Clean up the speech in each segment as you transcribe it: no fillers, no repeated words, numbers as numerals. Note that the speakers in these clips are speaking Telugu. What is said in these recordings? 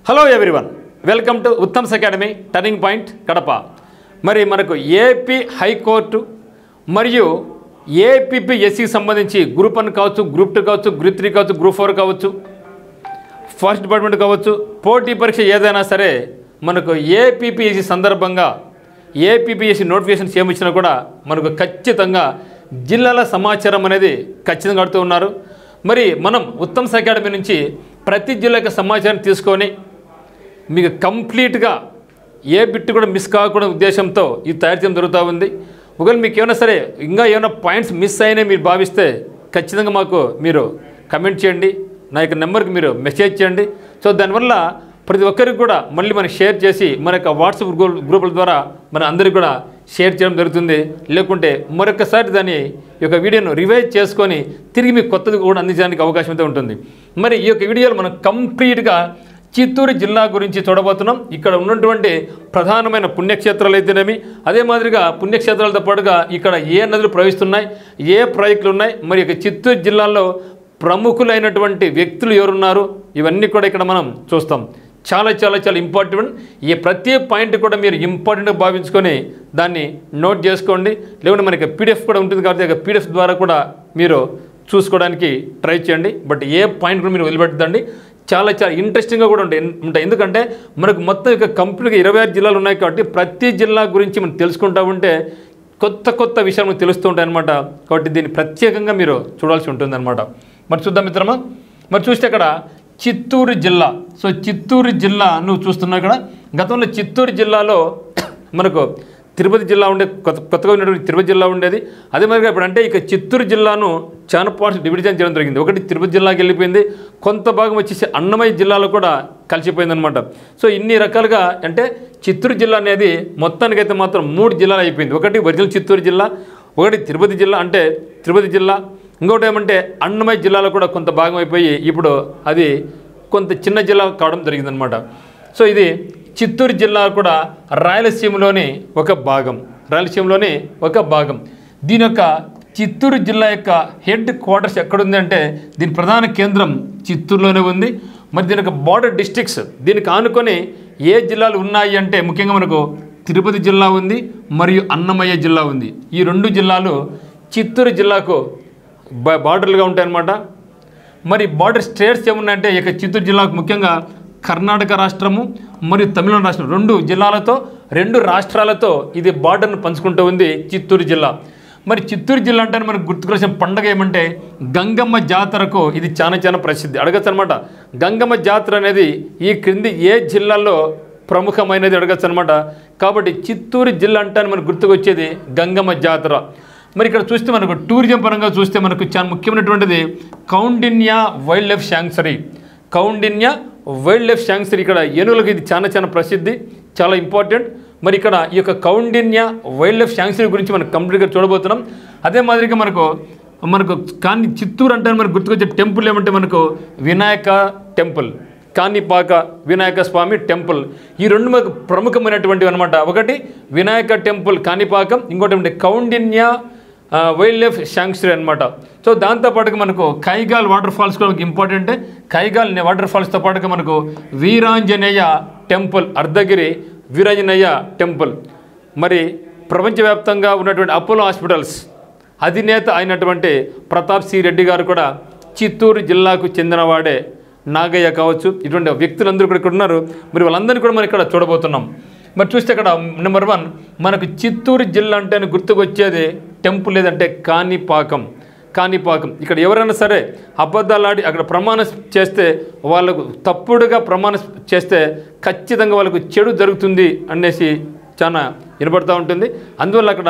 Hello everyone, welcome to Uttam's academy turning point Kadapa. మరి మనకు ఏపీ హైకోర్టు మరియు ఏపీపీఎస్సికి సంబంధించి గ్రూప్ 1 కావచ్చు, గ్రూప్ 2 కావచ్చు, గ్రూప్ 3 కావచ్చు, గ్రూప్ 4 కావచ్చు, ఫస్ట్ డిపార్ట్మెంట్ కావచ్చు, పోటీ పరీక్ష ఏదైనా సరే మనకు ఏపీపీఎస్సి సందర్భంగా ఏపీపీఎస్సి నోటిఫికేషన్స్ ఏమిచ్చినా కూడా మనకు ఖచ్చితంగా జిల్లాల సమాచారం అనేది ఖచ్చితంగా అడుగుతూ ఉన్నారు. మరి మనం ఉత్తమ్స్ అకాడమీ నుంచి ప్రతి జిల్లా యొక్క సమాచారం తీసుకొని మీకు కంప్లీట్గా ఏ బిట్ కూడా మిస్ కాకుండా ఉద్దేశంతో ఇది తయారు చేయడం జరుగుతూ ఉంది. ఒకవేళ మీకు ఏమైనా సరే ఇంకా ఏమైనా పాయింట్స్ మిస్ అయినా మీరు భావిస్తే ఖచ్చితంగా మాకు మీరు కమెంట్ చేయండి, నా యొక్క నెంబర్కి మీరు మెసేజ్ చేయండి. సో దానివల్ల ప్రతి ఒక్కరికి కూడా మళ్ళీ మనం షేర్ చేసి మన యొక్క వాట్సాప్ గ్రూపుల ద్వారా మన అందరికీ కూడా షేర్ చేయడం జరుగుతుంది. లేకుంటే మరొకసారి దాన్ని ఈ యొక్క వీడియోను రివైజ్ చేసుకొని తిరిగి మీకు కొత్తది కూడా అందించడానికి అవకాశం అయితే ఉంటుంది. మరి ఈ యొక్క వీడియోలో మనం కంప్లీట్గా చిత్తూరు జిల్లా గురించి చూడబోతున్నాం. ఇక్కడ ఉన్నటువంటి ప్రధానమైన పుణ్యక్షేత్రాలు అయితేనేమి, అదే మాదిరిగా పుణ్యక్షేత్రాలతో పాటుగా ఇక్కడ ఏ నదులు ప్రవహిస్తున్నాయి, ఏ ప్రాజెక్టులు ఉన్నాయి, మరి ఇక చిత్తూరు జిల్లాలో ప్రముఖులైనటువంటి వ్యక్తులు ఎవరున్నారు, ఇవన్నీ కూడా ఇక్కడ మనం చూస్తాం. చాలా చాలా చాలా ఇంపార్టెంట్. ఈ ప్రతి పాయింట్ కూడా మీరు ఇంపార్టెంట్గా భావించుకొని దాన్ని నోట్ చేసుకోండి. లేకుంటే మనకి పీడిఎఫ్ కూడా ఉంటుంది కాబట్టి ఆ పీడిఎఫ్ ద్వారా కూడా మీరు చూసుకోవడానికి ట్రై చేయండి. బట్ ఏ పాయింట్ కూడా మీరు వదిలిపెట్టండి. చాలా చాలా ఇంట్రెస్టింగ్గా కూడా ఉంటాయి. ఎందుకంటే మనకు మొత్తం ఇక కంప్లీట్గా 26 జిల్లాలు ఉన్నాయి కాబట్టి ప్రతి జిల్లా గురించి మనం తెలుసుకుంటూ ఉంటే కొత్త కొత్త విషయాలు మనకు తెలుస్తూ ఉంటాయి అన్నమాట. కాబట్టి దీన్ని ప్రత్యేకంగా మీరు చూడాల్సి ఉంటుంది అనమాట. మరి చూద్దాం మిత్రమా. మరి చూస్తే అక్కడ చిత్తూరు జిల్లా. సో చిత్తూరు జిల్లా నువ్వు చూస్తున్నావు ఇక్కడ. గతంలో చిత్తూరు జిల్లాలో మనకు తిరుపతి జిల్లా ఉండే కొత్తగా ఉన్నటువంటి తిరుపతి జిల్లా ఉండేది. అదే మాదిరిగా ఇప్పుడు అంటే ఇక చిత్తూరు జిల్లాను చాలా పార్ట్స్ డివిజన్ చేయడం జరిగింది. ఒకటి తిరుపతి జిల్లాకి వెళ్ళిపోయింది, కొంత భాగం వచ్చేసి అన్నమయ్య జిల్లాలో కూడా కలిసిపోయింది అనమాట. సో ఇన్ని రకాలుగా అంటే చిత్తూరు జిల్లా అనేది మొత్తానికైతే మాత్రం 3 జిల్లాలు అయిపోయింది. ఒకటి ఒరిజినల్ చిత్తూరు జిల్లా, ఒకటి తిరుపతి జిల్లా అంటే తిరుపతి జిల్లా, ఇంకోటి ఏమంటే అన్నమయ్య జిల్లాలో కూడా కొంత భాగం అయిపోయి ఇప్పుడు అది కొంత చిన్న జిల్లా కావడం జరిగిందనమాట. సో ఇది చిత్తూరు జిల్లా కూడా రాయలసీమలోని ఒక భాగం. దీని యొక్క చిత్తూరు జిల్లా యొక్క హెడ్ క్వార్టర్స్ ఎక్కడుంది అంటే దీని ప్రధాన కేంద్రం చిత్తూరులోనే ఉంది. మరి దీని యొక్క బార్డర్ డిస్ట్రిక్ట్స్ దీనికి ఆనుకొని ఏ జిల్లాలు ఉన్నాయి అంటే ముఖ్యంగా మనకు తిరుపతి జిల్లా ఉంది మరియు అన్నమయ్య జిల్లా ఉంది. ఈ 2 జిల్లాలు చిత్తూరు జిల్లాకు బార్డర్లుగా ఉంటాయన్నమాట. మరి బార్డర్ స్టేట్స్ ఏమున్నాయంటే ఇక చిత్తూరు జిల్లాకు ముఖ్యంగా కర్ణాటక రాష్ట్రము మరియు తమిళనాడు రాష్ట్రం 2 జిల్లాలతో 2 రాష్ట్రాలతో ఇది బార్డర్ను పంచుకుంటూ ఉంది చిత్తూరు జిల్లా. మరి చిత్తూరు జిల్లా అంటే మనకు గుర్తుకొచ్చిన పండుగ ఏమంటే గంగమ్మ జాతరకు ఇది చాలా చాలా ప్రసిద్ధి. అడగచ్చు అనమాట, గంగమ్మ జాతర అనేది ఈ క్రింది ఏ జిల్లాలో ప్రముఖమైనది అడగచ్చు అనమాట. కాబట్టి చిత్తూరు జిల్లా అంటే మనకు గుర్తుకొచ్చేది గంగమ్మ జాతర. మరి ఇక్కడ చూస్తే మనకు టూరిజం పరంగా చూస్తే మనకు చాలా ముఖ్యమైనటువంటిది కౌండిన్య వైల్డ్ లైఫ్ శాంక్చురీ. ఇక్కడ ఏనుగులకు ఇది చాలా చాలా ప్రసిద్ధి, చాలా ఇంపార్టెంట్. మరి ఇక్కడ ఈ యొక్క కౌండిన్య వైల్డ్ లైఫ్ శాంక్చురీ గురించి మనం కంప్లీట్గా చూడబోతున్నాం. అదే మాదిరిగా మనకు కానీ చిత్తూరు అంటే మనకు గుర్తుకొచ్చే టెంపుల్ ఏమంటే మనకు వినాయక టెంపుల్, కాణిపాక వినాయక స్వామి టెంపుల్. ఈ 2 మనకు ప్రముఖమైనటువంటివి అనమాట. ఒకటి వినాయక టెంపుల్ కాణిపాకం, ఇంకోటి ఏమంటే కౌండిన్య వైల్డ్ లైఫ్ శాంక్చురీ అనమాట. సో దాంతోపాటుగా మనకు కైగాల్ వాటర్ ఫాల్స్ కూడా ఇంపార్టెంటే. కైగాల్ వాటర్ ఫాల్స్తో పాటుగా మనకు వీరాంజనేయ టెంపుల్, అర్ధగిరి వీరాంజనేయ టెంపుల్. మరి ప్రపంచవ్యాప్తంగా ఉన్నటువంటి అపోలో హాస్పిటల్స్ అధినేత అయినటువంటి ప్రతాప్ సి రెడ్డి గారు కూడా చిత్తూరు జిల్లాకు చెందినవాడే. నాగయ్య కావచ్చు, ఇటువంటి వ్యక్తులందరూ కూడా ఇక్కడ ఉన్నారు. మరి వాళ్ళందరినీ కూడా మనం ఇక్కడ చూడబోతున్నాం. మరి చూస్తే ఇక్కడ నెంబర్ 1 మనకు చిత్తూరు జిల్లా అంటే గుర్తుకొచ్చేది టెంపుల్ ఏదంటే కాణిపాకం. ఇక్కడ ఎవరైనా సరే అబద్ధాలాడి అక్కడ ప్రమాణం చేస్తే వాళ్ళకు తప్పుడుగా ప్రమాణం చేస్తే ఖచ్చితంగా వాళ్ళకు చెడు జరుగుతుంది అనేసి చాలా వినపడుతూ ఉంటుంది. అందువల్ల అక్కడ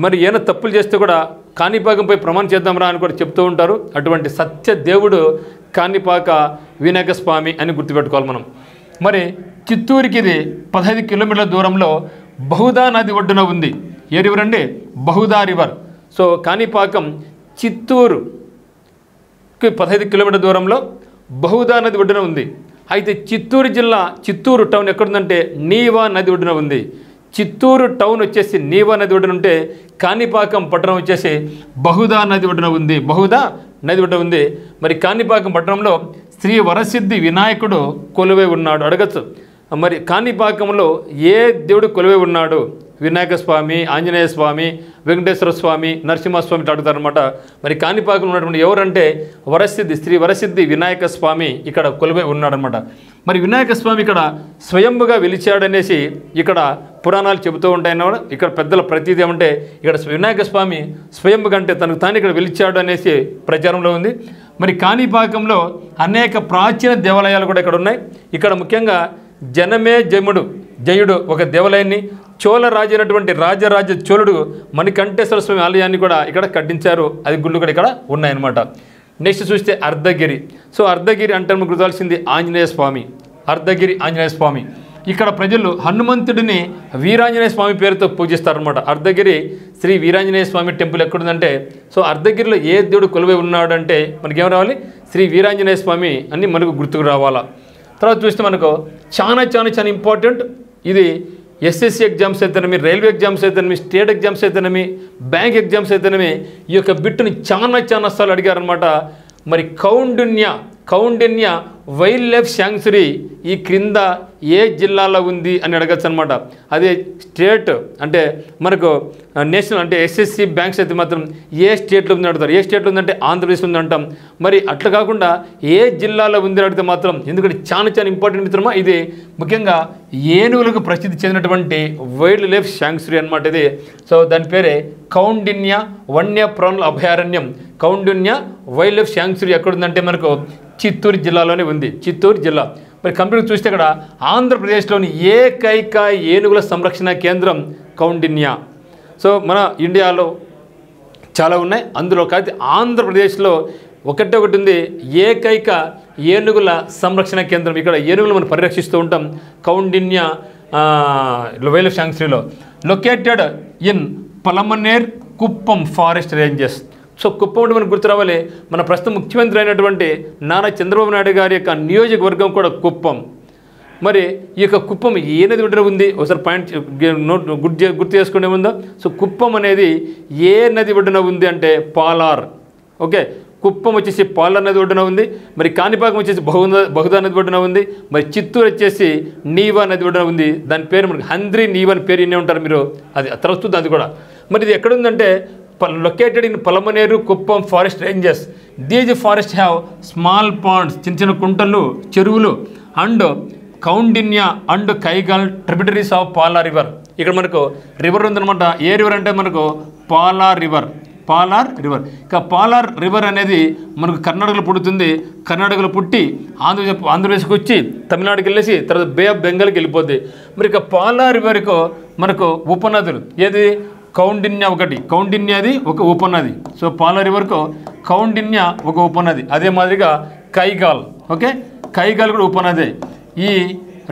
మరి ఏమైనా తప్పులు చేస్తే కూడా కాణిపాకంపై ప్రమాణం చేద్దాంరా అని కూడా చెప్తూ ఉంటారు. అటువంటి సత్య దేవుడు కాణిపాక వినాయక స్వామి అని గుర్తుపెట్టుకోవాలి మనం. మరి చిత్తూరుకి ఇది 15 కిలోమీటర్ల దూరంలో బహుదా నది ఒడ్డున ఉంది. ఏ రివర్ అండి? బహుదా రివర్. సో కాణిపాకం చిత్తూరుకి 15 కిలోమీటర్ల దూరంలో బహుదా నది ఒడ్డున ఉంది. అయితే చిత్తూరు జిల్లా చిత్తూరు టౌన్ ఎక్కడుందంటే నీవా నది ఒడ్డున ఉంది. చిత్తూరు టౌన్ వచ్చేసి నీవా నది ఒడ్డున ఉంటే కాణిపాకం పట్టణం వచ్చేసి బహుదా నది ఒడ్డున ఉంది. మరి కాణిపాకం పట్టణంలో శ్రీ వరసిద్ధి వినాయకుడు కొలువై ఉన్నాడు. అడగచ్చు, మరి కాణిపాకంలో ఏ దేవుడు కొలువై ఉన్నాడు? వినాయక స్వామి, ఆంజనేయ స్వామి, వెంకటేశ్వర స్వామి, నరసింహస్వామి అడుగుతారనమాట. మరి కాణిపాకంలో ఉన్నటువంటి ఎవరంటే వరసిద్ధి, శ్రీ వరసిద్ధి వినాయక స్వామి ఇక్కడ కొలువై ఉన్నాడనమాట. మరి వినాయక స్వామి ఇక్కడ స్వయంభుగా వెలిచాడనేసి ఇక్కడ పురాణాలు చెబుతూ ఉంటాయన్నమాట. ఇక్కడ పెద్దల ప్రతీది ఏమంటే ఇక్కడ వినాయక స్వామి స్వయంభుగా అంటే తనకు తాను ఇక్కడ వెలిచాడు అనేసి ప్రచారంలో ఉంది. మరి కాణిపాకంలో అనేక ప్రాచీన దేవాలయాలు కూడా ఇక్కడ ఉన్నాయి. ఇక్కడ ముఖ్యంగా జనమే జయుడు ఒక దేవాలయాన్ని, చోళ రాజు అయినటువంటి రాజరాజ చోళుడు మణికంఠేశ్వర స్వామి ఆలయాన్ని కూడా ఇక్కడ కట్టించారు. అది గుళ్ళు కూడా ఇక్కడ ఉన్నాయన్నమాట. నెక్స్ట్ చూస్తే అర్ధగిరి. సో అర్ధగిరి అంటే మనకు గుర్తాల్సింది ఆంజనేయ స్వామి, అర్ధగిరి ఆంజనేయ స్వామి. ఇక్కడ ప్రజలు హనుమంతుడిని వీరాంజనేయ స్వామి పేరుతో పూజిస్తారనమాట. అర్ధగిరి శ్రీ వీరాంజనేయ స్వామి టెంపుల్ ఎక్కడుందంటే, సో అర్ధగిరిలో ఏ దేవుడు కొలువై ఉన్నాడు అంటే మనకేం రావాలి? శ్రీ వీరాంజనేయ స్వామి అని మనకు గుర్తుకు రావాలా. తర్వాత చూస్తే మనకు చాలా ఇంపార్టెంట్. ఇది ఎస్ఎస్సి ఎగ్జామ్స్ అయితేనేమి, రైల్వే ఎగ్జామ్స్ అయితేనేమి, స్టేట్ ఎగ్జామ్స్ అయితేనేమి, బ్యాంక్ ఎగ్జామ్స్ అయితేనేమి ఈ యొక్క బిట్టుని చాలా సార్లు అడిగారనమాట. మరి కౌండిన్య వైల్డ్ లైఫ్ శాంక్చురీ ఈ క్రింద ఏ జిల్లాలో ఉంది అని అడగచ్చు అనమాట. అదే స్టేట్ అంటే మనకు నేషనల్ అంటే ఎస్ఎస్సి బ్యాంక్స్ అయితే మాత్రం ఏ స్టేట్లో ఉంది అడుగుతారు. ఏ స్టేట్లో ఉందంటే ఆంధ్రప్రదేశ్ ఉంది అంటాం. మరి అట్లా కాకుండా ఏ జిల్లాలో ఉంది అని అడిగితే మాత్రం, ఎందుకంటే చాలా ఇంపార్టెంట్ మిత్రమా, ఇది ముఖ్యంగా ఏనుగులకు ప్రసిద్ధి చెందినటువంటి వైల్డ్ లైఫ్ శాంక్చురీ అనమాట ఇది. సో దాని పేరే కౌండిన్య వన్యప్రాణుల అభయారణ్యం. కౌండిన్య వైల్డ్ లైఫ్ శాంక్చురీ ఎక్కడుందంటే మనకు చిత్తూరు జిల్లాలోనే ఉంది, చిత్తూరు జిల్లా. మరి కంప్లీట్ చూస్తే ఇక్కడ ఆంధ్రప్రదేశ్లోని ఏకైక ఏనుగుల సంరక్షణ కేంద్రం కౌండిన్య. సో మన ఇండియాలో చాలా ఉన్నాయి, అందులో కాదు ఆంధ్రప్రదేశ్లో ఒకటి ఉంది, ఏకైక ఏనుగుల సంరక్షణ కేంద్రం. ఇక్కడ ఏనుగులు మనం పరిరక్షిస్తూ ఉంటాం. కౌండిన్య వైల్డ్ లైఫ్ శాంక్చురీలో located in Palamaner Kuppam forest ranges. So Kuppam అంటే మనకు గుర్తు రావాలి, మన ప్రస్తుత ముఖ్యమంత్రి అయినటువంటి నారా చంద్రబాబు నాయుడు గారి యొక్క నియోజకవర్గం కూడా కుప్పం. మరి ఈ యొక్క కుప్పం ఏ నది ఒడ్డున ఉంది? ఒకసారి పాయింట్ గుర్తు చేసుకునే ఉందా? సో కుప్పం అనేది ఏ నది ఒడ్డున ఉంది అంటే పాలార్. ఓకే, కుప్పం వచ్చేసి పాలార్ నది ఒడ్డున ఉంది. మరి కాణిపాకం వచ్చేసి బహుదా నది ఒడ్డున ఉంది. మరి చిత్తూరు వచ్చేసి నీవా నది ఒడ్డున ఉంది. దాని పేరు మనకి హంద్రీ నీవా అని పేరు వినే ఉంటారు మీరు, అది తరచుతుంది అది కూడా. మరి ఇది ఎక్కడుందంటే located in Palamaneru Kuppam forest ranges. These forests have small ponds, చిన్న కుంటలు, చెరువులు, and Kaundinya and Kaigal tributaries of Pala river. ఇక్కడ మనకు రివర్ ఉందన్నమాట. ఏ రివర్ అంటే మనకు పాలార్ రివర్. ఇక పాలార్ రివర్ అనేది మనకు కర్ణాటకలో పుడుతుంది. కర్ణాటకలో పుట్టి ఆంధ్రప్రదేశ్కి వచ్చి తమిళనాడుకి వెళ్ళేసి తర్వాత బే ఆఫ్ బెంగాల్కి వెళ్ళిపోద్ది. మరి ఇక పాలార్ రివర్కు మనకు ఉపనదులు ఏది? కౌండిన్య ఒకటి, కౌండిన్యది ఒక ఉపనది. సో పాలార్ రివర్కు కౌండిన్య ఒక ఉపనది. అదే మాదిరిగా కైగాల్, ఓకే, కైగాల్ కూడా ఉపనదే. ఈ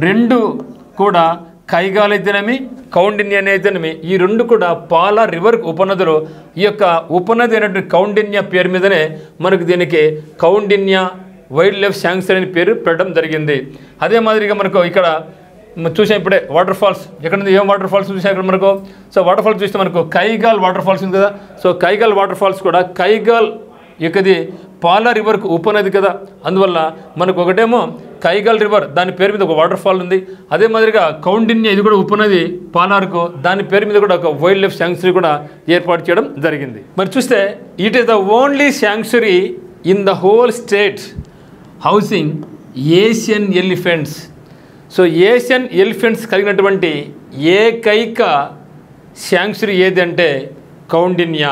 రెండు కూడా కైగాల్ అయితేనేమి కౌండిన్య అయితేనేమి ఈ రెండు కూడా పాలార్ రివర్కు ఉపనదులు. ఈ యొక్క ఉపనది అయినటువంటి కౌండిన్య పేరు మీదనే మనకు దీనికి కౌండిన్య వైల్డ్ లైఫ్ శాంక్చురీ అని పేరు పెట్టడం జరిగింది. అదే మాదిరిగా మనకు ఇక్కడ చూసాం ఇప్పుడే వాటర్ ఫాల్స్. ఎక్కడ ఉంది? ఏం వాటర్ ఫాల్స్ చూసాం ఇక్కడ మనకు? సో వాటర్ ఫాల్స్ చూస్తే మనకు కైగాల్ వాటర్ ఫాల్స్ ఉంది కదా. సో కైగాల్ వాటర్ ఫాల్స్ కూడా కైగాల్ యొక్కది పాలార్ రివర్కు ఉపనది కదా. అందువల్ల మనకు ఒకటేమో కైగాల్ రివర్ దాని పేరు మీద ఒక వాటర్ ఫాల్ ఉంది. అదే మాదిరిగా కౌండిన్య ఇది కూడా ఉపనది పాలార్కు, దాని పేరు మీద కూడా ఒక వైల్డ్ లైఫ్ శాంక్చురీ కూడా ఏర్పాటు చేయడం జరిగింది. మరి చూస్తే it is the only sanctuary in the whole state housing Asian elephants. So Asian elephants కలిగినటువంటి ఏకైక శాంక్చురీ ఏది అంటే Koundinya.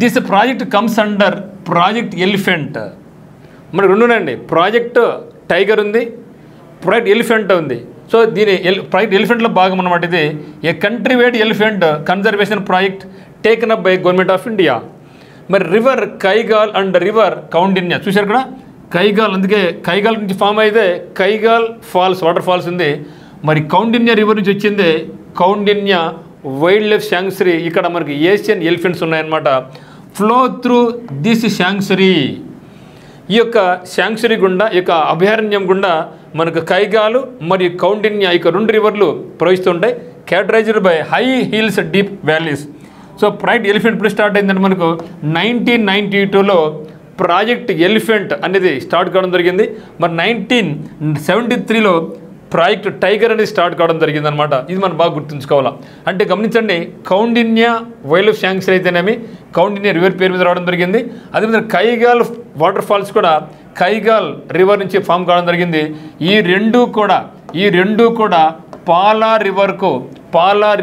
This project comes under project elephant. మనకు రెండు ఉన్నాయండి, ప్రాజెక్ట్ టైగర్ ఉంది, ప్రాజెక్ట్ ఎలిఫెంట్ ఉంది. సో దీని ప్రాజెక్ట్ ఎలిఫెంట్లో భాగం అన్నమాట. ఇది a country wide elephant conservation project taken up by government of India. మరి river Kaigal and river Koundinya చూశారు ఇక్కడ కైగాల్, అందుకే కైగాల్ నుంచి ఫామ్ అయితే కైగాల్ ఫాల్స్ వాటర్ ఫాల్స్ ఉంది. మరి కౌండిన్య రివర్ నుంచి వచ్చింది కౌండిన్య వైల్డ్ లైఫ్ శాంక్చురీ. ఇక్కడ మనకి ఏషియన్ ఎలిఫెంట్స్ ఉన్నాయన్నమాట. Flow through this sanctuary. ఈ యొక్క శాంక్చురీ గుండా, ఈ యొక్క అభయారణ్యం గుండా మనకు కైగాలు మరియు కౌండిన్య ఈ రెండు రివర్లు ప్రవహిస్తుంటాయి. Characterised by high hills deep valleys. So pride elephant ఇప్పుడు స్టార్ట్ అయిందంటే మనకు 1992లో ప్రాజెక్ట్ ఎలిఫెంట్ అనేది స్టార్ట్ కావడం జరిగింది. మరి 1973లో ప్రాజెక్ట్ టైగర్ అనేది స్టార్ట్ కావడం జరిగింది అనమాట. ఇది మనం బాగా గుర్తుంచుకోవాలా. అంటే గమనించండి, కౌండిన్య వైల్డ్ లైఫ్ శాంక్చురీ అయితేనేమి కౌండిన్య రివర్ పేరు మీద రావడం జరిగింది. అదేవిధంగా కైగాల్ వాటర్ ఫాల్స్ కూడా కైగాల్ రివర్ నుంచి ఫామ్ కావడం జరిగింది. ఈ రెండు కూడా పాలా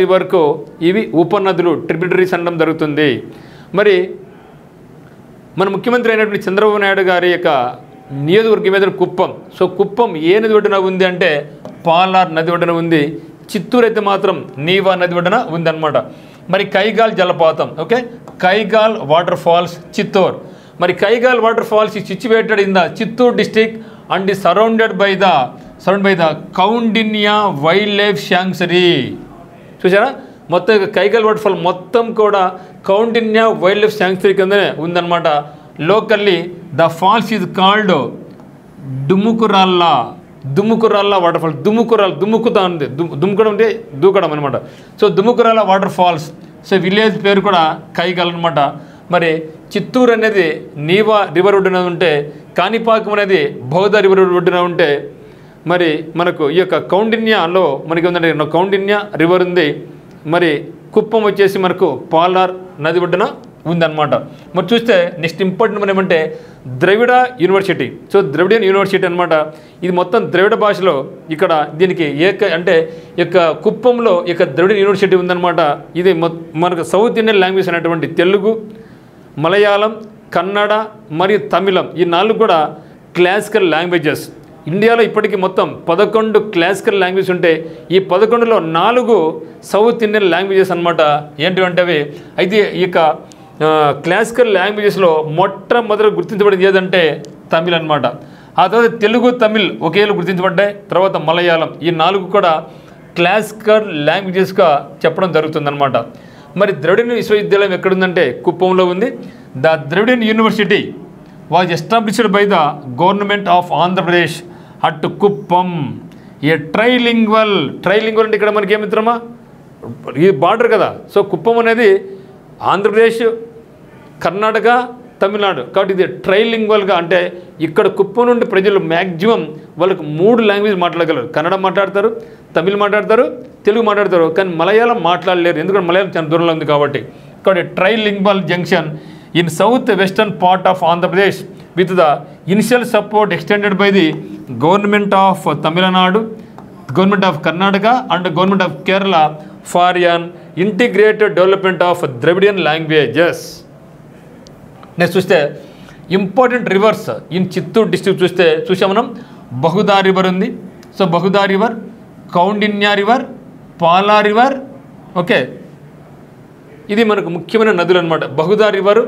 రివర్కు ఇవి ఉపనదులు ట్రిబ్యూటరీస్ అనడం జరుగుతుంది. మరి మన ముఖ్యమంత్రి అయినటువంటి చంద్రబాబు నాయుడు గారి యొక్క నియోజకవర్గం మీద కుప్పం. సో కుప్పం ఏ నది ఒడ్డున ఉంది అంటే పాలార్ నది ఒడ్డున ఉంది. చిత్తూరు అయితే మాత్రం నీవా నది ఒడ్డున ఉందన్నమాట. మరి కైగాల్ జలపాతం, okay, Kaigal water falls Chittoor. మరి Kaigal water falls is situated in the Chittoor district and is surrounded by the Koundinya wild life sanctuary. చూసారా, మొత్తం కైగాల్ వాటర్ ఫాల్ మొత్తం కూడా కౌండిన్య వైల్డ్ లైఫ్ శాంక్చురీ కిందనే ఉందన్నమాట. Locally the falls is called Dumukuralla water falls. దుముకుతా ఉంది, దుముకడం అంటే దూకడం అనమాట. So Dumukuralla water falls. So village పేరు కూడా కైగాల్ అనమాట. మరి చిత్తూరు అనేది నీవా రివర్ ఒడ్డున ఉంటే, కాణిపాకం అనేది బౌద్ధ రివర్ ఒడ్డున ఉంటే, మరి మనకు ఈ యొక్క కౌండిన్యలో మనకి ఉందంటే కౌండిన్య రివర్ ఉంది. మరి కుప్పం వచ్చేసి మనకు పాలార్ నది ఒడ్డున ఉందన్నమాట. మరి చూస్తే నెక్స్ట్ ఇంపార్టెంట్ మనం ఏమంటే ద్రవిడ యూనివర్సిటీ. సో ద్రవిడియన్ యూనివర్సిటీ అనమాట. ఇది మొత్తం ద్రవిడ భాషలో ఇక్కడ దీనికి అంటే యొక్క కుప్పంలో యొక్క ద్రవిడ యూనివర్సిటీ ఉందన్నమాట. ఇది మనకు సౌత్ ఇండియన్ లాంగ్వేజ్ అనేటువంటి తెలుగు, మలయాళం, కన్నడ మరియు తమిళం ఈ 4 కూడా క్లాసికల్ లాంగ్వేజెస్. ఇండియాలో ఇప్పటికీ మొత్తం 11 క్లాసికల్ లాంగ్వేజ్ ఉంటే ఈ 11లో 4 సౌత్ ఇండియన్ లాంగ్వేజెస్ అనమాట. ఏంటివంటే అవి అయితే ఈ యొక్క క్లాసికల్ లాంగ్వేజెస్లో మొట్టమొదటి గుర్తించబడింది ఏదంటే తమిళ్ అనమాట. ఆ తర్వాత తెలుగు, తమిళ్ ఒకేలా గుర్తించబడ్డాయి. తర్వాత మలయాళం ఈ 4 కూడా క్లాసికల్ లాంగ్వేజెస్గా చెప్పడం జరుగుతుందన్నమాట. మరి ద్రవిడియన్ విశ్వవిద్యాలయం ఎక్కడుందంటే కుప్పంలో ఉంది. The Dravidian university was established by the government of Andhra Pradesh at Kuppam. A trilingual అంటే ఇక్కడ మనకి ఏమిత్రమా ఈ బార్డర్ కదా. సో కుప్పం అనేది ఆంధ్రప్రదేశ్, కర్ణాటక, తమిళనాడు కాబట్టి ఇది ట్రైలింగ్వల్గా అంటే ఇక్కడ కుప్పం నుండి ప్రజలు మ్యాక్సిమం వాళ్ళకు 3 లాంగ్వేజ్ మాట్లాడగలరు. కన్నడ మాట్లాడతారు, తమిళ్ మాట్లాడతారు, తెలుగు మాట్లాడతారు, కానీ మలయాళం మాట్లాడలేరు. ఎందుకంటే మలయాళం చాలా దూరంలో ఉంది కాబట్టి. కాబట్టి trilingual junction in south western part of Andhra Pradesh with the initial support extended by the government of Tamil Nadu, government of Karnataka and government of Kerala for an integrated development of Dravidian languages. Next చూస్తే important rivers in Chittoor district చూసే మనం బహుదా రివర్ ఉంది. So Bahuda river, Koundinya river, Pala river, okay, ఇది మనకు ముఖ్యమైన నదులు అనమాట. Bahuda river,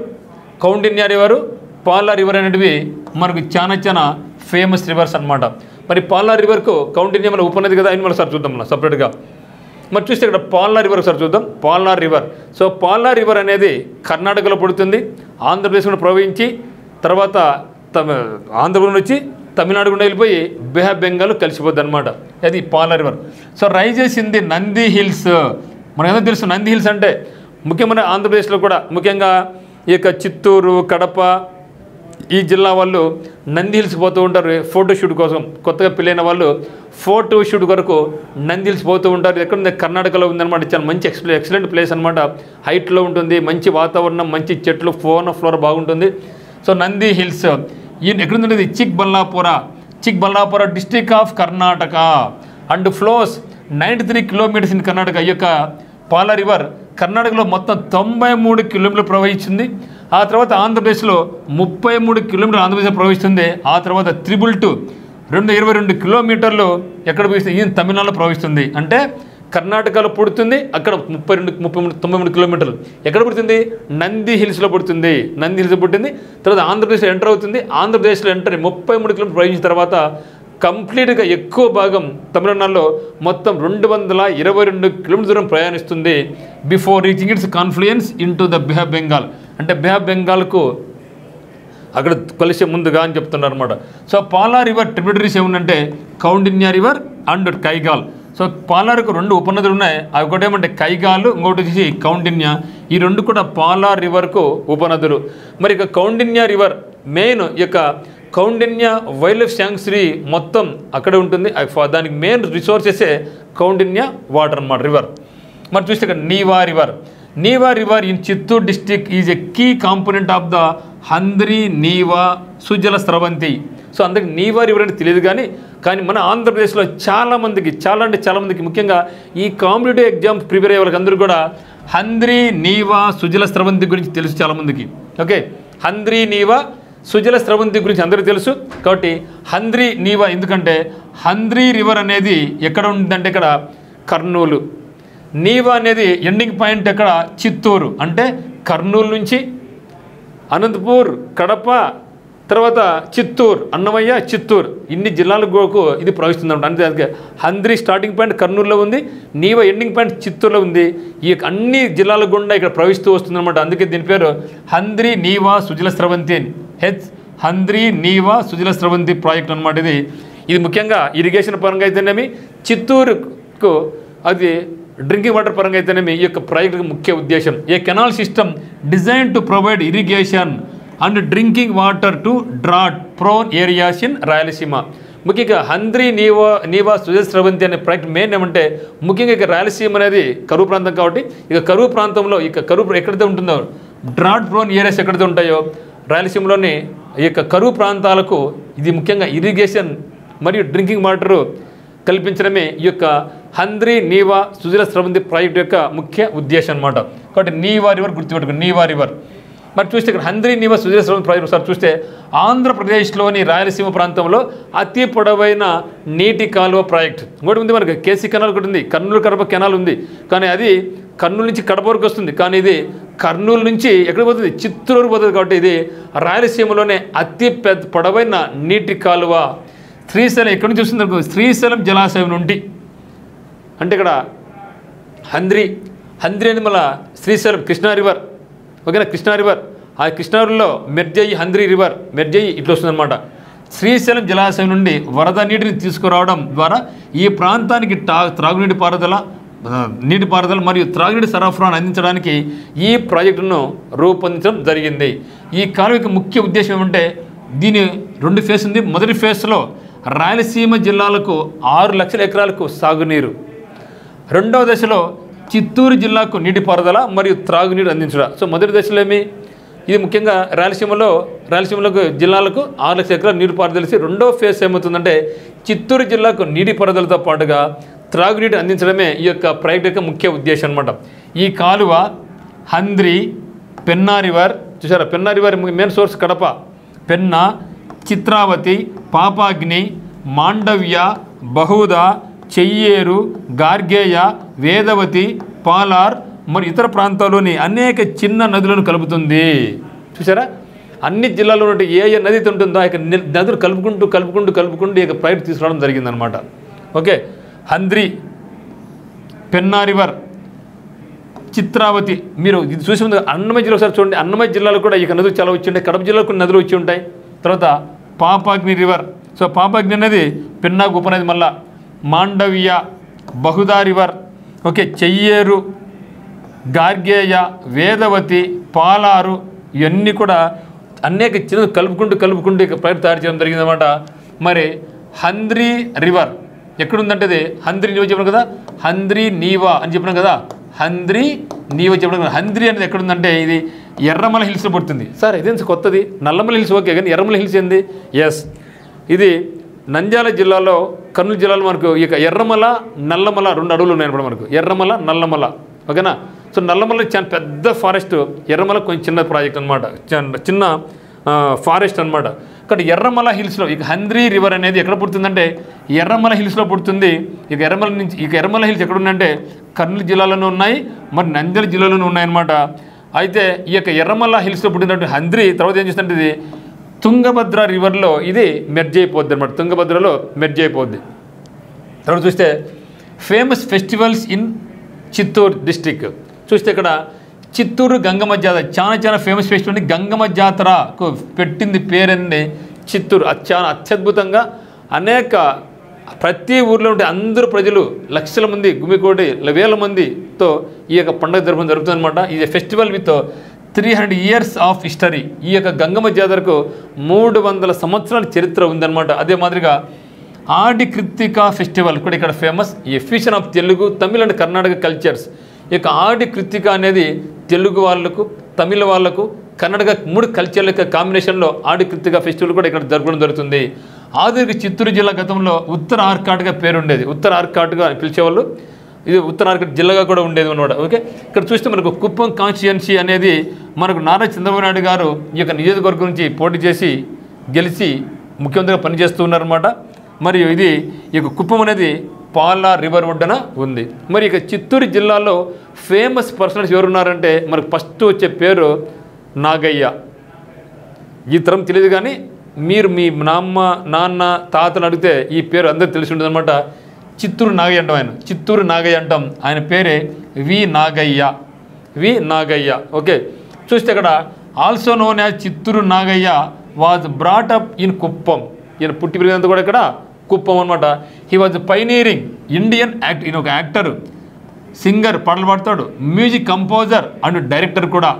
Koundinya river, Pala river అనేటివి మనకు చాలా ఫేమస్ రివర్స్ అనమాట. మరి పాలా రివర్కు కౌండిన్య మన ఉపనది కదా, అయిన సార్ చూద్దాం మనం సపరేట్గా. మరి చూస్తే ఇక్కడ పాలా రివర్ ఒకసారి చూద్దాం. పాలా రివర్. సో పాలా రివర్ అనేది కర్ణాటకలో పుడుతుంది, ఆంధ్రప్రదేశ్లో ప్రవహించి తర్వాత ఆంధ్రప్రదేశ్ వచ్చి తమిళనాడు గుండా వెళ్ళిపోయి బే ఆఫ్ బెంగాల్ కలిసిపోద్ది అనమాట. అది Pala river. So rises in the Nandi hills. మనకు ఏదో తెలుసు నంది హిల్స్ అంటే ముఖ్యమైన ఆంధ్రప్రదేశ్లో కూడా ముఖ్యంగా ఈ యొక్క చిత్తూరు, కడప ఈ జిల్లా వాళ్ళు నంది హిల్స్ పోతూ ఉంటారు ఫోటోషూట్ కోసం. కొత్తగా పెళ్ళైన వాళ్ళు ఫోటోషూట్ కొరకు నంది హిల్స్ పోతూ ఉంటారు. ఎక్కడ కర్ణాటకలో ఉందన్నమాట. చాలా మంచి ఎక్సలెంట్ ప్లేస్ అనమాట. హైట్లో ఉంటుంది, మంచి వాతావరణం, మంచి చెట్లు, ఫ్లోరా బాగుంటుంది. సో నంది హిల్స్ ఎక్కడుంది? Chikballapura district of Karnataka and flows 93 kilometres in Karnataka. ఈ యొక్క పాలా రివర్ కర్ణాటకలో మొత్తం 93 కిలోమీటర్లు ప్రవహిస్తుంది. ఆ తర్వాత ఆంధ్రప్రదేశ్లో 33 కిలోమీటర్లు ఆంధ్రప్రదేశ్ ప్రవహిస్తుంది. ఆ తర్వాత 222 కిలోమీటర్లు ఎక్కడ ప్రవహిస్తుంది? ఈ తమిళనాడులో ప్రవహిస్తుంది. అంటే కర్ణాటకలో పుడుతుంది, అక్కడ 93 కిలోమీటర్లు. ఎక్కడ పుడుతుంది? నంది హిల్స్లో పుడుతుంది. నంది హిల్స్ పుట్టింది. తర్వాత ఆంధ్రప్రదేశ్లో ఎంటర్ అవుతుంది. ఆంధ్రప్రదేశ్లో ఎంటర్ 33 కిలోమీటర్లు ప్రవహించిన తర్వాత కంప్లీట్గా ఎక్కువ భాగం తమిళనాడులో మొత్తం 222 కిలోమీటర్ దూరం ప్రయాణిస్తుంది before reaching its confluence into the Bay of Bengal. అంటే బే ఆఫ్ బెంగాల్కు అక్కడ కలిసే ముందుగా అని చెప్తున్నారు అనమాట. సో పాలా రివర్ ట్రిబ్యూటరీస్ ఏముందంటే కౌండిన్య రివర్ అండ్ కైగాల్. సో పాలారికి 2 ఉపనదులు ఉన్నాయి. అవి ఒకటి ఏమంటే కైగాలు, ఇంకోటి వచ్చేసి కౌండిన్య. ఈ రెండు కూడా పాలార్ రివర్కు ఉపనదులు. మరి ఇక కౌండిన్య రివర్ మెయిన్ ఈ యొక్క కౌండిన్య వైల్డ్ లైఫ్ శాంక్చురీ మొత్తం అక్కడే ఉంటుంది. దానికి మెయిన్ రిసోర్సెసే కౌండిన్య వాటర్ అన్నమాట రివర్. మరి చూస్తే ఇక్కడ Neeva river in Chittoor district is a key component of the Handri Neeva Sujala Sravanthi. So అందరికి నీవా రివర్ అంటే తెలియదు కానీ మన ఆంధ్రప్రదేశ్లో చాలామందికి ముఖ్యంగా ఈ కాంపిటేటివ్ ఎగ్జామ్ ప్రిపేర్ అయ్యే వాళ్ళకి అందరూ కూడా హంద్రీ నీవా సుజల స్రవంతి గురించి తెలుసు చాలామందికి. ఓకే, హంద్రీ నీవా సుజల స్రవంతి గురించి అందరికీ తెలుసు. కాబట్టి హంద్రీ నీవా ఎందుకంటే హంద్రీ రివర్ అనేది ఎక్కడ ఉంటుందంటే ఇక్కడ కర్నూలు, నీవా అనేది ఎండింగ్ పాయింట్ ఎక్కడ చిత్తూరు, అంటే కర్నూలు నుంచి అనంతపూర్, కడప, తర్వాత చిత్తూరు, అన్నమయ్య, చిత్తూరు ఇన్ని జిల్లాలకు ఇది ప్రవహిస్తుంది అనమాట. అంతే హంద్రీ స్టార్టింగ్ పాయింట్ కర్నూలులో ఉంది, నీవా ఎండింగ్ పాయింట్ చిత్తూరులో ఉంది. ఈ అన్ని జిల్లాల గుండా ఇక్కడ ప్రవహిస్తూ వస్తుందన్నమాట. అందుకే దీని పేరు హంద్రీ నీవా సుజల స్రవంతి అని, హంద్రీ నీవా సుజల స్రవంతి ప్రాజెక్ట్ అనమాట. ఇది ముఖ్యంగా ఇరిగేషన్ పరంగా అయితేనేమి, చిత్తూరుకు అది డ్రింకింగ్ వాటర్ పరంగా అయితేనేమి ఈ యొక్క ప్రాజెక్టు ముఖ్య ఉద్దేశం. A canal system design to provide irrigation and drinking water to drought prone areas in Rayalaseema. ముఖ్యంగా హంద్రీ నీవా సుజల స్రవంతి అనే ప్రాజెక్ట్ మెయిన్ ఏమంటే ముఖ్యంగా ఇక రాయలసీమ అనేది కరువు ప్రాంతం కాబట్టి ఇక కరువు ప్రాంతంలో ఇక కరువు ఎక్కడైతే ఉంటుందో డ్రాట్ ప్రోన్ ఏరియాస్ ఎక్కడైతే ఉంటాయో రాయలసీమలోని ఈ యొక్క కరువు ప్రాంతాలకు ఇది ముఖ్యంగా ఇరిగేషన్ మరియు డ్రింకింగ్ వాటర్ కల్పించడమే ఈ యొక్క హంద్రీ నీవా సుజల స్రవంతి ప్రాజెక్టు యొక్క ముఖ్య ఉద్దేశం అన్నమాట. కాబట్టి నీవా రివర్ గుర్తుపెట్టుకుని నీవా రివర్. మరి చూస్తే ఇక్కడ హంద్రీ నీవా సుజల స్రవంతి ప్రాజెక్టు ఒకసారి చూస్తే ఆంధ్రప్రదేశ్లోని రాయలసీమ ప్రాంతంలో అతి పొడవైన నీటి కాలువ ప్రాజెక్ట్ ఇంకోటి ఉంది. మనకి కేసీ కెనాల్ ఒకటి ఉంది, కర్నూలు కడప కెనాల్ ఉంది, కానీ అది కర్నూలు నుంచి కడప వరకు వస్తుంది. కానీ ఇది కర్నూలు నుంచి ఎక్కడికి పోతుంది, చిత్తూరు పోతుంది. కాబట్టి ఇది రాయలసీమలోనే అతి పొడవైన నీటి కాలువ. శ్రీశైలం ఎక్కడి నుంచి వస్తుంది, శ్రీశైలం జలాశయం నుండి. అంటే ఇక్కడ హంద్రీ అనేది మళ్ళీ శ్రీశైలం కృష్ణా రివర్, ఓకేనా, కృష్ణా రివర్. ఆ కృష్ణారిలో మెర్జయ్యి హంద్రీ రివర్ మెర్జయ్యి ఇట్లా వస్తుందన్నమాట. శ్రీశైలం జలాశయం నుండి వరద నీటిని తీసుకురావడం ద్వారా ఈ ప్రాంతానికి నీటిపారుదల మరియు త్రాగునీటి సరఫరాను అందించడానికి ఈ ప్రాజెక్టును రూపొందించడం జరిగింది. ఈ కాలువకి ముఖ్య ఉద్దేశం ఏమంటే దీని 2 ఫేజ్ ఉంది. మొదటి ఫేజ్లో రాయలసీమ జిల్లాలకు 6 లక్షల ఎకరాలకు సాగునీరు, రెండవ దశలో చిత్తూరు జిల్లాకు నీటిపారుదల మరియు త్రాగునీరు అందించడం. సో మొదటి దశలో ఇది ముఖ్యంగా రాయలసీమలకు జిల్లాలకు 6 లక్షల ఎకరాలు నీరు పారుదలిసి, రెండవ ఫేజ్ ఏమవుతుందంటే చిత్తూరు జిల్లాకు నీటిపారుదలతో పాటుగా త్రాగునీటిని అందించడమే ఈ యొక్క ప్రాజెక్ట్ యొక్క ముఖ్య ఉద్దేశం అన్నమాట. ఈ కాలువ హంద్రీ, పెన్నా రివర్ చూసారా, Penna river main source Kadapa, Penna, Chitravathi, Papagni, Mandavya, Bahuda, Cheyyeru, Gargeya, Vedavathi, Palar మరియు ఇతర ప్రాంతాల్లోని అనేక చిన్న నదులను కలుపుతుంది. చూసారా, అన్ని జిల్లాల్లో నుండి ఏ నది ఉంటుందో ఆ యొక్క నదులు కలుపుకుంటూ ఈ యొక్క ప్రాజెక్ట్ తీసుకురావడం జరిగిందనమాట. Okay, Handri, Penna river, Chitravathi. మీరు ఇది చూసి ముందు అన్నమయ్య జిల్లా ఒకసారి చూడండి. అన్నమయ్య జిల్లాలో కూడా ఈ నదులు చాలా వచ్చి ఉంటాయి, కడప జిల్లాలో కొన్ని నదులు వచ్చి ఉంటాయి. తర్వాత పాపాగ్ని రివర్. సో పాపాగ్ని అనేది పెన్నాకు ఉపనది. మళ్ళా మాండవ్య, బహుదా రివర్, ఓకే, చెయ్యేరు, గార్గేయ, వేదవతి, పాలారు ఇవన్నీ కూడా అనేక చిన్న కలుపుకుంటూ ఇక ప్రాజెక్ట్ తయారు చేయడం జరిగిందన్నమాట. మరి హంద్రీ రివర్ ఎక్కడుందంటే అది హంద్రీ నీవా చెప్పినాం కదా, హంద్రీ నీవా అని చెప్పినాం కదా, హంద్రీ నీవా చెప్పడం కదా. హంద్రీ అనేది ఎక్కడుందంటే ఇది ఎర్రమల హిల్స్లో పడుతుంది. సార్ ఇదేం కొత్తది, నల్లమల హిల్స్ ఓకే, కానీ ఎర్రమల హిల్స్ ఏంది? ఎస్, ఇది నంద్యాల జిల్లాలో, కర్నూలు జిల్లాలో మనకు ఇక ఎర్రమల, నల్లమల 2 అడవులు ఉన్నాయన్నమాట మనకు, ఎర్రమల, నల్లమల. ఓకేనా. సో నల్లమల చాలా పెద్ద ఫారెస్ట్, ఎర్రమల కొంచెం చిన్న ప్రాజెక్ట్ అనమాట, చిన్న ఫారెస్ట్ అనమాట. కాబట్టి ఎర్రమల హిల్స్లో ఇక హంద్రీ రివర్ అనేది ఎక్కడ పుడుతుందంటే ఎర్రమల హిల్స్లో పుడుతుంది. ఇక ఎర్రమల హిల్స్ ఎక్కడ ఉన్నాయంటే కర్నూలు జిల్లాలోనూ ఉన్నాయి, మరి నంద్యాల జిల్లాలోనూ ఉన్నాయన్నమాట. అయితే ఈ యొక్క ఎర్రమల హిల్స్లో పుట్టినటువంటి హంద్రీ తర్వాత ఏం చేస్తుంటే ఇది తుంగభద్ర రివర్లో ఇది మెర్జ్ అయిపోద్ది అనమాట, తుంగభద్రలో మెర్జ్ అయిపోద్ది. తర్వాత చూస్తే famous festivals in Chittoor district. చూస్తే ఇక్కడ చిత్తూరు గంగమ్మ జాతర చాలా ఫేమస్ ఫెస్టివల్. గంగమ్మ జాతరకు పెట్టింది పేరండి చిత్తూరు. చాలా అత్యద్భుతంగా అనేక ప్రతి ఊర్లో ఉంటే అందరూ ప్రజలు లక్షల మంది గుమికోటి వేల మందితో ఈ యొక్క పండుగ జరుగుతుంది అనమాట. ఇది festival with 300 years of history. ఈ యొక్క గంగమ్మ జాతరకు 300 సంవత్సరాల చరిత్ర ఉందన్నమాట. అదే మాదిరిగా ఆడి కృత్తిక ఫెస్టివల్ కూడా ఇక్కడ ఫేమస్. ఈ fusion of Telugu, Tamil and Karnataka cultures. ఈ యొక్క ఆడి కృత్తిక అనేది తెలుగు వాళ్ళకు, తమిళ వాళ్ళకు, కర్ణాటక 3 కల్చర్ల యొక్క కాంబినేషన్లో ఆడి కృత్తిక ఫెస్టివల్ కూడా ఇక్కడ జరగడం జరుగుతుంది. ఆధునిక చిత్తూరు జిల్లా గతంలో ఉత్తర ఆర్కాట్గా పేరు ఉండేది. ఉత్తర ఆర్కాట్గా పిలిచేవాళ్ళు. ఇది ఉత్తర ఆర్కాట్ జిల్లాగా కూడా ఉండేది అన్నమాట. ఓకే, ఇక్కడ చూస్తే మనకు కుప్పం కాన్స్టిట్యుయెన్సీ అనేది మనకు నారా చంద్రబాబు నాయుడు గారు ఈ యొక్క నియోజకవర్గం నుంచి పోటీ చేసి గెలిచి ముఖ్యమంత్రిగా పనిచేస్తూ ఉన్నారన్నమాట. మరియు ఇది ఈ యొక్క కుప్పం అనేది పాలా రివర్ ఒడ్డున ఉంది. మరి ఇక చిత్తూరు జిల్లాలో ఫేమస్ పర్సన్స్ ఎవరున్నారంటే మనకు ఫస్ట్ వచ్చే పేరు నాగయ్య. ఈ తరం తెలియదు కానీ మీరు మీ నాన్న తాతలు అడిగితే ఈ పేరు అందరూ తెలిసి ఉంటుంది అనమాట. చిత్తూరు నాగయ్య అంటాం. ఆయన చిత్తూరు నాగయ్య అంటాం. ఆయన పేరే వి నాగయ్య. ఓకే, చూస్తే అక్కడ also known as Chittoor Nagaiah was brought up in Kuppam. ఈయన పుట్టి పెరిగినంత కూడా ఇక్కడ కుప్పం అనమాట. He was pioneering Indian act. ఈయన ఒక యాక్టర్, సింగర్, పాటలు పాడతాడు, మ్యూజిక్ కంపోజర్ అండ్ డైరెక్టర్ కూడా.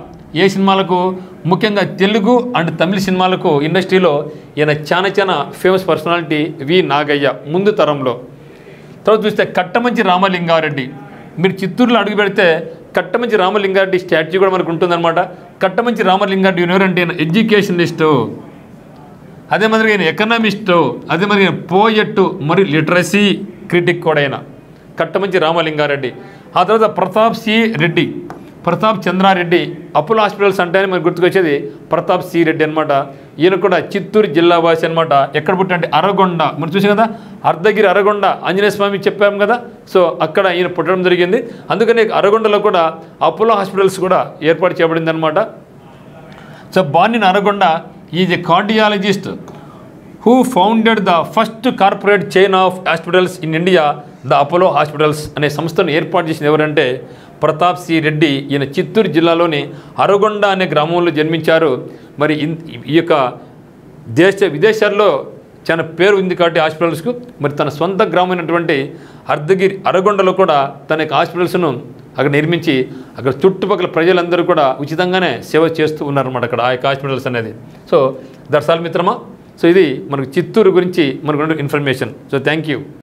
ఏ సినిమాలకు, ముఖ్యంగా తెలుగు అండ్ తమిళ సినిమాలకు ఇండస్ట్రీలో ఈయన చాలా ఫేమస్ పర్సనాలిటీ వి నాగయ్య ముందు తరంలో. తర్వాత చూస్తే కట్టమంచి రామలింగారెడ్డి. మీరు చిత్తూరులో అడుగు పెడితే కట్టమంచి రామలింగారెడ్డి స్టాచ్యూ కూడా మనకు ఉంటుందన్నమాట. కట్టమంచి రామలింగారెడ్డి ఎవరంటే ఈయన ఎడ్యుకేషనిస్టు, అదే మాదిరిగా ఈయన ఎకనామిస్టు, అదే మాదిరిగా పోయెట్టు మరియు లిటరసీ క్రిటిక్ కూడా అయిన కట్టమంచి రామలింగారెడ్డి. ఆ తర్వాత ప్రతాప్ చంద్రారెడ్డి. అపోలో హాస్పిటల్స్ అంటేనే మనకు గుర్తుకొచ్చేది ప్రతాప్ సి రెడ్డి అనమాట. ఈయన కూడా చిత్తూరు జిల్లా వాసి అనమాట. ఎక్కడ పుట్టంటే అరగొండ. మనం చూసాం కదా, అర్ధగిరి అరగొండ ఆంజనేయ స్వామి చెప్పాము కదా. సో అక్కడ ఈయన పుట్టడం జరిగింది. అందుకని అరగొండలో కూడా అపోలో హాస్పిటల్స్ కూడా ఏర్పాటు చేయబడింది అనమాట. So born in Aragonda is a cardiologist who founded the first corporate chain of hospitals in India, the Apollo hospitals అనే సంస్థను ఏర్పాటు చేసిన ఎవరంటే ప్రతాప్ సి రెడ్డి. ఈయన చిత్తూరు జిల్లాలోని అరగొండ అనే గ్రామంలో జన్మించారు. మరి ఈ యొక్క విదేశాల్లో చాలా పేరు ఉంది కాబట్టి హాస్పిటల్స్కు. మరి తన సొంత గ్రామమైనటువంటి అరగొండలో కూడా తన యొక్క హాస్పిటల్స్ను అక్కడ నిర్మించి అక్కడ చుట్టుపక్కల ప్రజలందరూ కూడా ఉచితంగానే సేవ చేస్తూ ఉన్నారన్నమాట అక్కడ ఆ యొక్క హాస్పిటల్స్ అనేది. సో దట్స్ ఆల్ మిత్రమా. సో ఇది మనకు చిత్తూరు గురించి మనకు ఇన్ఫర్మేషన్. So thank you.